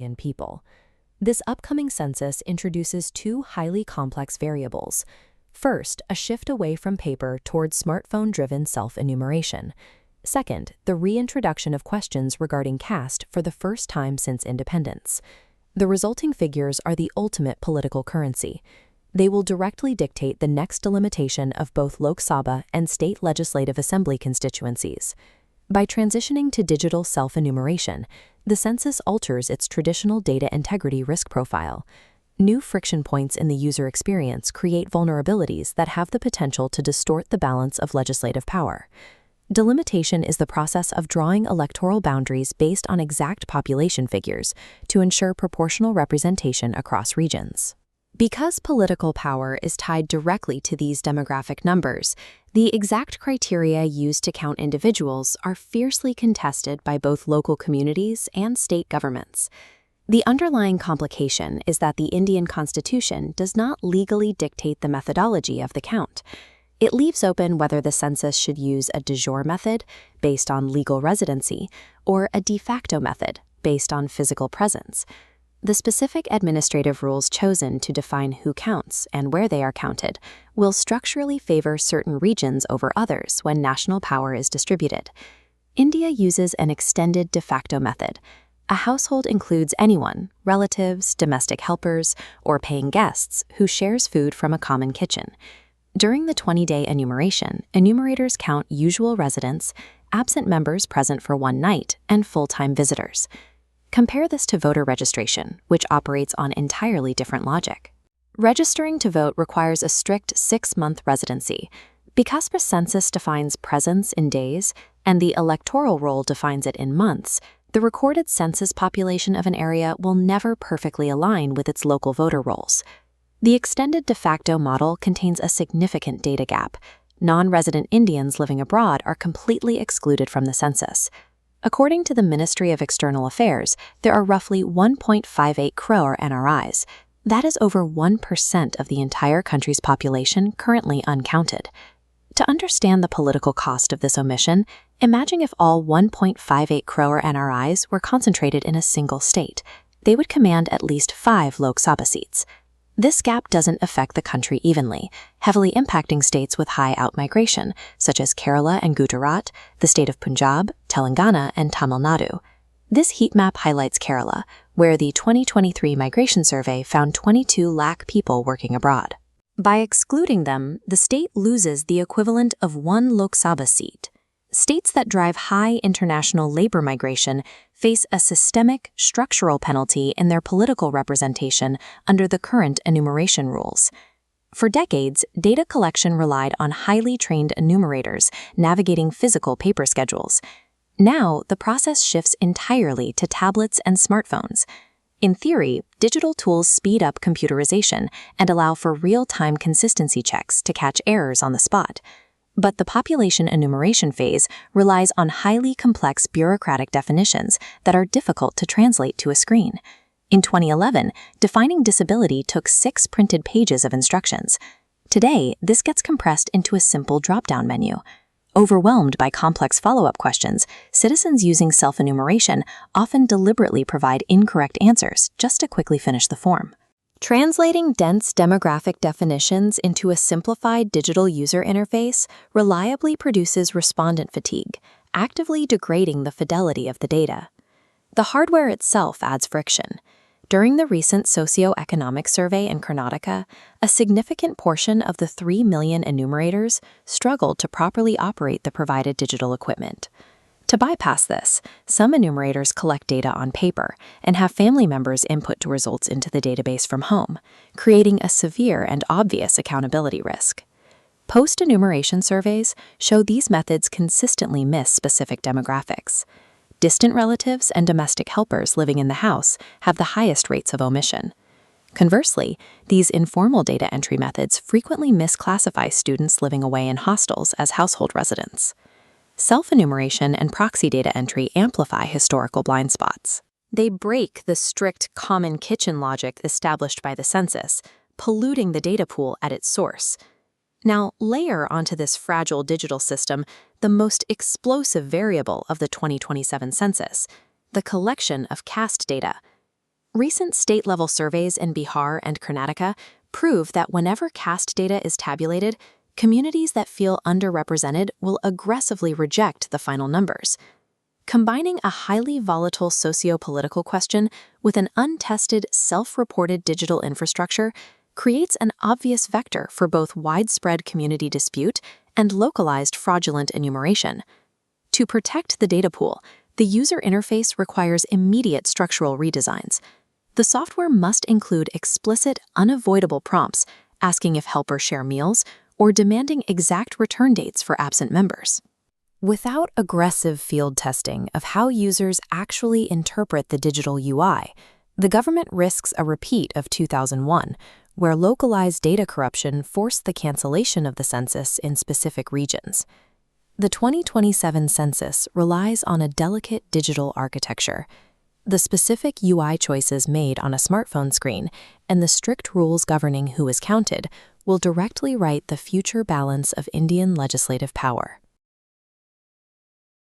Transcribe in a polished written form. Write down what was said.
million people. This upcoming census introduces two highly complex variables. First, a shift away from paper towards smartphone-driven self-enumeration. Second, the reintroduction of questions regarding caste for the first time since independence. The resulting figures are the ultimate political currency. They will directly dictate the next delimitation of both Lok Sabha and state legislative assembly constituencies. By transitioning to digital self-enumeration, the census alters its traditional data integrity risk profile. New friction points in the user experience create vulnerabilities that have the potential to distort the balance of legislative power. Delimitation is the process of drawing electoral boundaries based on exact population figures to ensure proportional representation across regions. Because political power is tied directly to these demographic numbers, the exact criteria used to count individuals are fiercely contested by both local communities and state governments. The underlying complication is that the Indian Constitution does not legally dictate the methodology of the count. It leaves open whether the census should use a de jure method, based on legal residency, or a de facto method, based on physical presence. The specific administrative rules chosen to define who counts and where they are counted will structurally favor certain regions over others when national power is distributed. India uses an extended de facto method. A household includes anyone, relatives, domestic helpers, or paying guests, who shares food from a common kitchen. During the 20-day enumeration, enumerators count usual residents, absent members present for one night, and full-time visitors. Compare this to voter registration, which operates on entirely different logic. Registering to vote requires a strict 6-month residency. Because the census defines presence in days and the electoral roll defines it in months, the recorded census population of an area will never perfectly align with its local voter rolls. The extended de facto model contains a significant data gap. Non-resident Indians living abroad are completely excluded from the census. According to the Ministry of External Affairs, there are roughly 1.58 crore NRIs. That is over 1% of the entire country's population currently uncounted. To understand the political cost of this omission, imagine if all 1.58 crore NRIs were concentrated in a single state. They would command at least 5 Lok Sabha seats. This gap doesn't affect the country evenly, heavily impacting states with high outmigration, such as Kerala and Gujarat, the state of Punjab, Telangana, and Tamil Nadu. This heat map highlights Kerala, where the 2023 migration survey found 22 lakh people working abroad. By excluding them, the state loses the equivalent of 1 Lok Sabha seat. States that drive high international labor migration face a systemic, structural penalty in their political representation under the current enumeration rules. For decades, data collection relied on highly trained enumerators navigating physical paper schedules. Now, the process shifts entirely to tablets and smartphones. In theory, digital tools speed up computerization and allow for real-time consistency checks to catch errors on the spot. But the population enumeration phase relies on highly complex bureaucratic definitions that are difficult to translate to a screen. In 2011, defining disability took 6 printed pages of instructions. Today, this gets compressed into a simple drop-down menu. Overwhelmed by complex follow-up questions, citizens using self-enumeration often deliberately provide incorrect answers just to quickly finish the form. Translating dense demographic definitions into a simplified digital user interface reliably produces respondent fatigue, actively degrading the fidelity of the data. The hardware itself adds friction. During the recent socioeconomic survey in Karnataka, a significant portion of the 3 million enumerators struggled to properly operate the provided digital equipment. To bypass this, some enumerators collect data on paper and have family members input the results into the database from home, creating a severe and obvious accountability risk. Post-enumeration surveys show these methods consistently miss specific demographics. Distant relatives and domestic helpers living in the house have the highest rates of omission. Conversely, these informal data entry methods frequently misclassify students living away in hostels as household residents. Self-enumeration and proxy data entry amplify historical blind spots. They break the strict common kitchen logic established by the census, polluting the data pool at its source. Now, layer onto this fragile digital system the most explosive variable of the 2027 census, the collection of caste data. Recent state-level surveys in Bihar and Karnataka prove that whenever caste data is tabulated, communities that feel underrepresented will aggressively reject the final numbers. Combining a highly volatile socio-political question with an untested, self-reported digital infrastructure creates an obvious vector for both widespread community dispute and localized fraudulent enumeration. To protect the data pool, the user interface requires immediate structural redesigns. The software must include explicit, unavoidable prompts asking if helpers share meals or demanding exact return dates for absent members. Without aggressive field testing of how users actually interpret the digital UI, the government risks a repeat of 2001, where localized data corruption forced the cancellation of the census in specific regions. The 2027 census relies on a delicate digital architecture. The specific UI choices made on a smartphone screen and the strict rules governing who is counted will directly write the future balance of Indian legislative power.